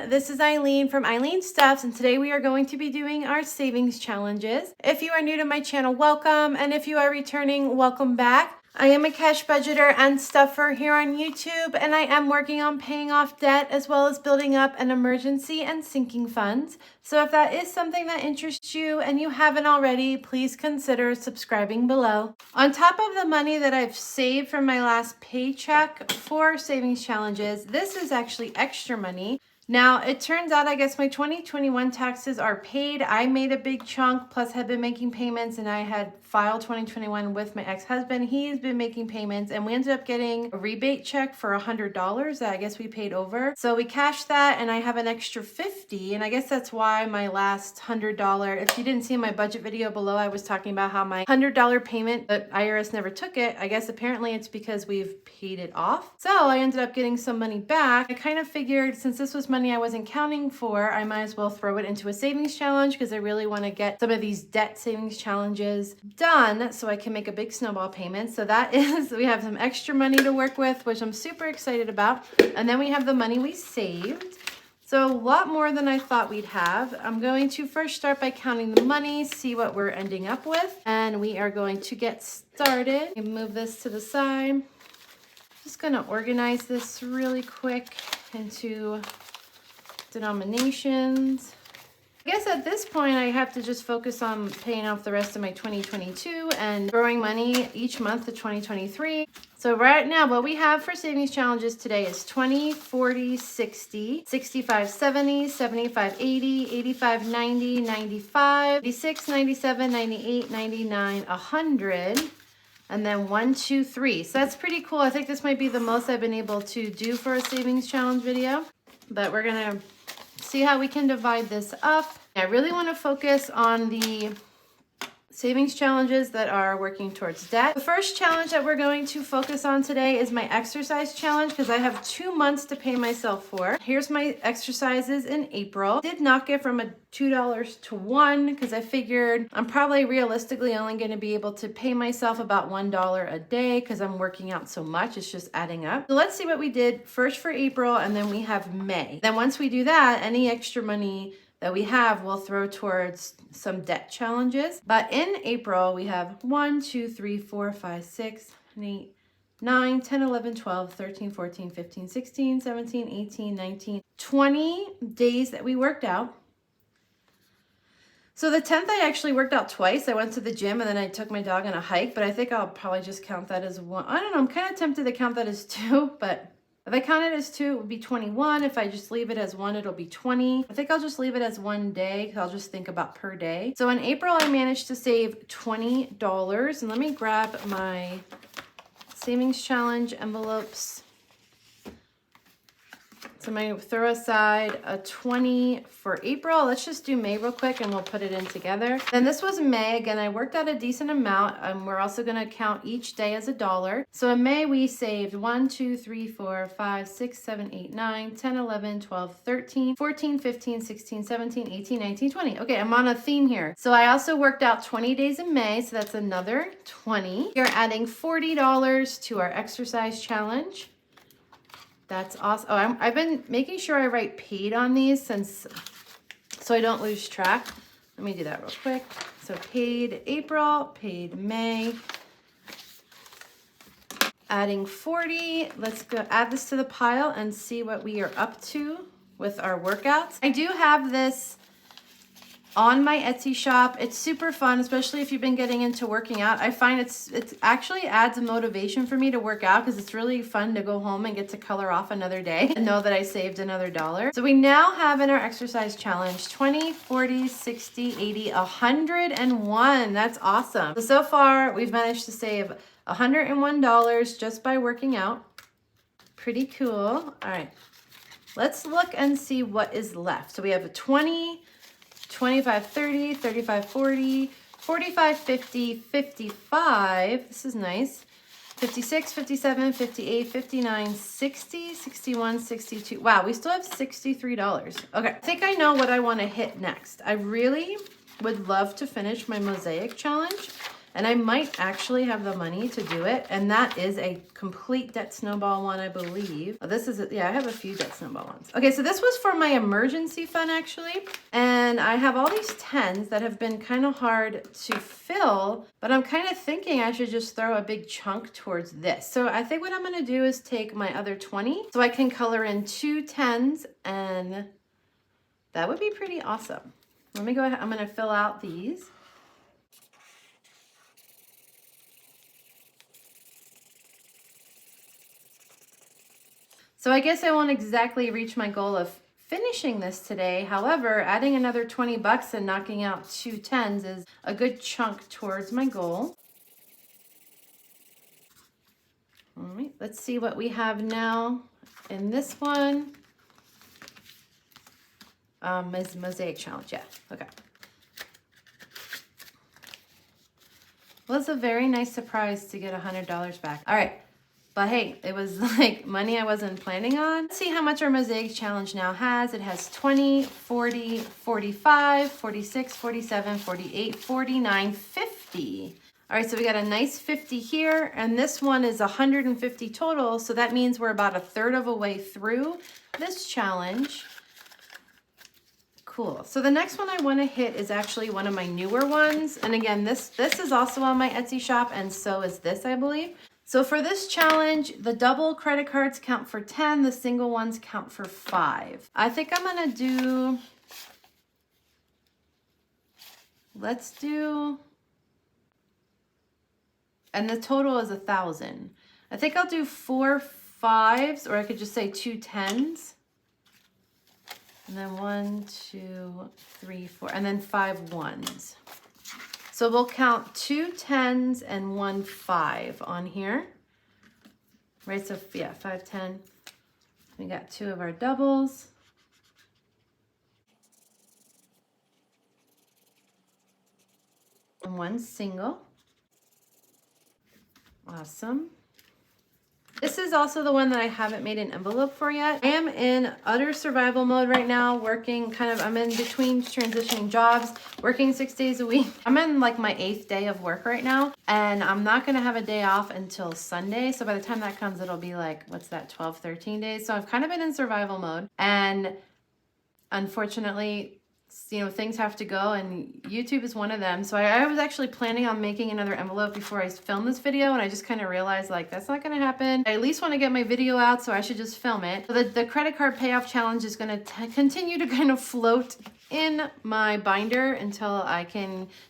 This is Eileen from Eileen Stuffs, and today we are going to be doing our savings challenges. If you are new to my channel, welcome, and if you are returning, welcome back. I am a cash budgeter and stuffer here on YouTube, and I am working on paying off debt as well as building up an emergency and sinking funds. So if that is something that interests you and you haven't already, please consider subscribing below. On top of the money that I've saved from my last paycheck for savings challenges, this is actually extra money. Now, it turns out, I guess my 2021 taxes are paid. I made a big chunk, plus had been making payments, and I had filed 2021 with my ex-husband. He's been making payments, and we ended up getting a rebate check for $100 that I guess we paid over. So we cashed that, and I have an extra $50, and I guess that's why my last $100, if you didn't see my budget video below, I was talking about how my $100 payment, but IRS never took it. I guess apparently it's because we've paid it off. So I ended up getting some money back. I kind of figured since this was money I wasn't counting for, I might as well throw it into a savings challenge because I really want to get some of these debt savings challenges done so I can make a big snowball payment. So that is, we have some extra money to work with, which I'm super excited about. And then we have the money we saved. So a lot more than I thought we'd have. I'm going to first start by counting the money, see what we're ending up with, and we are going to get started. Move this to the side. Just going to organize this really quick into denominations. I guess at this point I have to just focus on paying off the rest of my 2022 and throwing money each month to 2023. So right now what we have for savings challenges today is 20, 40, 60, 65, 70, 75, 80, 85, 90, 95, 86, 97, 98, 99, 100. And then 1, 2, 3. So that's pretty cool. I think this might be the most I've been able to do for a savings challenge video. But we're going to see how we can divide this up. I really want to focus on the savings challenges that are working towards debt. The first challenge that we're going to focus on today is my exercise challenge because I have 2 months to pay myself for. Here's my exercises in April. Did knock it from a $2 to $1 because I figured I'm probably realistically only going to be able to pay myself about $1 a day because I'm working out so much. It's just adding up. So let's see what we did first for April, and then we have May. Then once we do that, any extra money that we have will throw towards some debt challenges. But in April, we have 1, 2, 3, 4, 5, 6, 7, 8, 9, 10, 11, 12, 13, 14, 15, 16, 17, 18, 19, 20 days that we worked out. So the 10th, I actually worked out twice. I went to the gym and then I took my dog on a hike, but I think I'll probably just count that as one. I don't know, I'm kind of tempted to count that as 2, but if I count it as 2, it would be 21. If I just leave it as 1, it'll be 20. I think I'll just leave it as 1 day because I'll just think about per day. So in April, I managed to save $20. And let me grab my savings challenge envelopes. So I'm going to throw aside a 20 for April. Let's just do May real quick and we'll put it in together. Then this was May. Again, I worked out a decent amount. We're also going to count each day as $1. So in May, we saved 1, 2, 3, 4, 5, 6, 7, 8, 9, 10, 11, 12, 13, 14, 15, 16, 17, 18, 19, 20. Okay, I'm on a theme here. So I also worked out 20 days in May. So that's another 20. You're adding $40 to our exercise challenge. That's awesome. Oh, I've been making sure I write paid on these so I don't lose track. Let me do that real quick. So paid April, paid May. Adding 40. Let's go add this to the pile and see what we are up to with our workouts. I do have this on my Etsy shop. It's super fun, especially if you've been getting into working out. I find it actually adds a motivation for me to work out because it's really fun to go home and get to color off another day and know that I saved another $1. So we now have in our exercise challenge 20, 40, 60, 80, 101. That's awesome. So far we've managed to save $101 just by working out. Pretty cool. All right, let's look and see what is left. So we have a 20, 25, 30, 35, 40, 45, 50, 55. This is nice. 56, 57, 58, 59, 60, 61, 62. Wow, we still have $63. Okay, I think I know what I want to hit next. I really would love to finish my Mosaic challenge And I might actually have the money to do it. And that is a complete debt snowball one, I believe. Oh, this is, yeah, I have a few debt snowball ones. Okay, so this was for my emergency fund actually. And I have all these 10s that have been kind of hard to fill, but I'm kind of thinking I should just throw a big chunk towards this. So I think what I'm gonna do is take my other 20 so I can color in 2 10s, and that would be pretty awesome. Let me go ahead, I'm gonna fill out these. So I guess I won't exactly reach my goal of finishing this today. However, adding another 20 bucks and knocking out 2 10s is a good chunk towards my goal. All right, let's see what we have now in this one. Mosaic challenge, yeah, okay. Well, it's a very nice surprise to get $100 back. All right. But hey, it was like money I wasn't planning on. Let's see how much our Mosaic challenge now has. It has 20, 40, 45, 46, 47, 48, 49, 50. All right, so we got a nice 50 here, and this one is 150 total, so that means we're about a third of a way through this challenge. Cool. So the next one I want to hit is actually one of my newer ones. And again, this is also on my Etsy shop, and so is this, I believe. So for this challenge, the double credit cards count for 10, the single ones count for 5. I think I'm gonna do, let's do, and the total is 1,000. I think I'll do 4 5s, or I could just say 2 10s. And then 1, 2, 3, 4, and then 5 1s. So we'll count 2 10s and 1 5 on here. Right, so yeah, 5, 10. We got 2 of our doubles. And 1 single. Awesome. This is also the one that I haven't made an envelope for yet. I am in utter survival mode right now, working I'm in between transitioning jobs, working 6 days a week. I'm in like my 8th day of work right now, and I'm not gonna have a day off until Sunday. So by the time that comes, it'll be like, what's that, 12, 13 days. So I've kind of been in survival mode, and unfortunately, you know, things have to go, and YouTube is one of them. So I was actually planning on making another envelope before I filmed this video, and I just kind of realized like that's not going to happen. I at least want to get my video out, so I should just film it. So the credit card payoff challenge is going to continue to kind of float in my binder until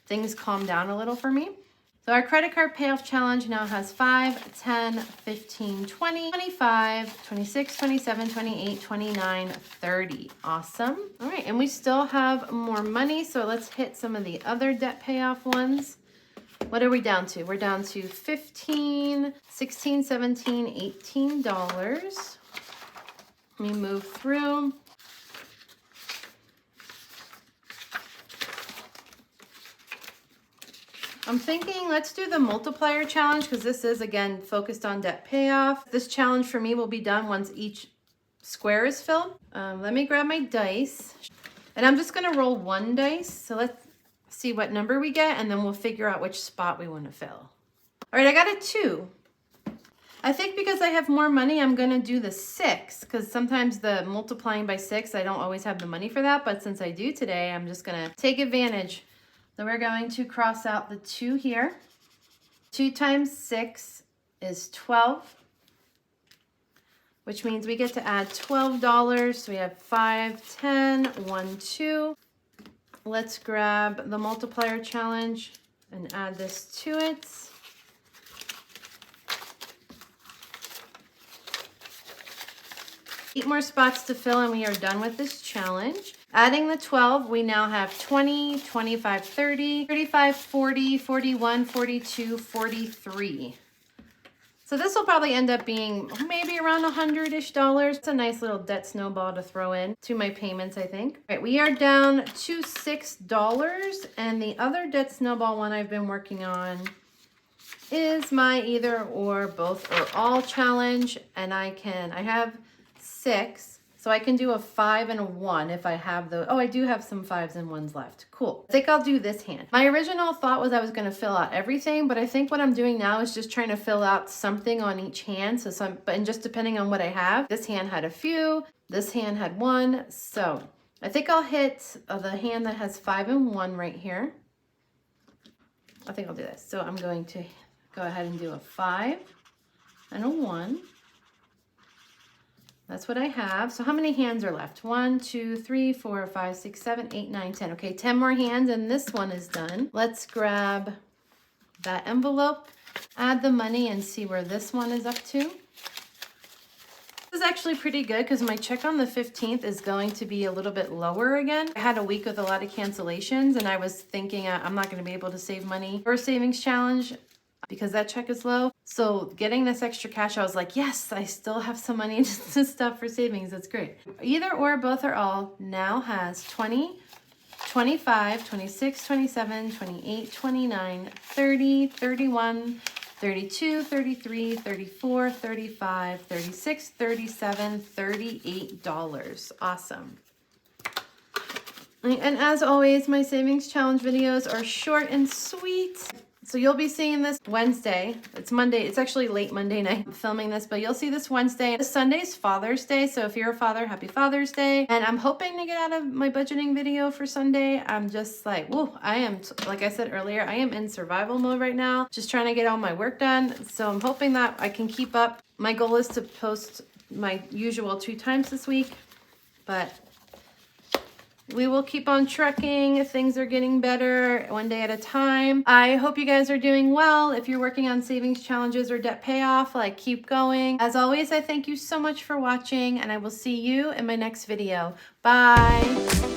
things calm down a little for me. So our credit card payoff challenge now has 5, 10, 15, 20, 25, 26, 27, 28, 29, 30. Awesome. All right, and we still have more money, so let's hit some of the other debt payoff ones. What are we down to? We're down to 15, 16, 17, $18. Let me move through. I'm thinking let's do the multiplier challenge, because this is, again, focused on debt payoff. This challenge for me will be done once each square is filled. Let me grab my dice. And I'm just going to roll 1 dice. So let's see what number we get, and then we'll figure out which spot we want to fill. All right, I got a 2. I think because I have more money, I'm going to do the 6, because sometimes the multiplying by 6, I don't always have the money for that. But since I do today, I'm just going to take advantage. So we're going to cross out the 2 here. 2 times 6 is 12, which means we get to add $12. So we have 5, 10, 1, 2. Let's grab the multiplier challenge and add this to it. Eight more spots to fill, and we are done with this challenge. Adding the 12, we now have 20, 25, 30, 35, 40, 41, 42, 43. So this will probably end up being maybe around $100-ish. It's a nice little debt snowball to throw in to my payments, I think. All right, we are down to $6, and the other debt snowball one I've been working on is my either or, both or all challenge, and I have 6. So I can do a 5 and a 1 if I have the, oh, I do have some 5s and 1s left. Cool. I think I'll do this hand. My original thought was I was going to fill out everything, but I think what I'm doing now is just trying to fill out something on each hand. So and just depending on what I have, this hand had a few, this hand had 1. So I think I'll hit the hand that has 5 and 1 right here. I think I'll do this. So I'm going to go ahead and do a 5 and a 1. That's what I have. So how many hands are left? 1, 2, 3, 4, 5, 6, 7, 8, 9, 10. Okay, 10 more hands and this one is done. Let's grab that envelope, add the money and see where this one is up to. This is actually pretty good because my check on the 15th is going to be a little bit lower again. I had a week with a lot of cancellations and I was thinking I'm not going to be able to save money for a savings challenge because that check is low. So getting this extra cash, I was like, yes, I still have some money to stuff for savings. That's great. Either or, both or all now has 20, 25, 26, 27, 28, 29, 30, 31, 32, 33, 34, 35, 36, 37, $38. Awesome. And as always, my savings challenge videos are short and sweet. So you'll be seeing this Wednesday. It's Monday. It's actually late Monday night I'm filming this, but you'll see this Wednesday. This Sunday's Father's Day. So if you're a father, happy Father's Day. And I'm hoping to get out of my budgeting video for Sunday. I'm just like, whoa, I am, like I said earlier, I am in survival mode right now. Just trying to get all my work done. So I'm hoping that I can keep up. My goal is to post my usual 2 times this week, but we will keep on trucking. Things are getting better one day at a time. I hope you guys are doing well. If you're working on savings challenges or debt payoff, like, keep going. As always, I thank you so much for watching and I will see you in my next video. Bye.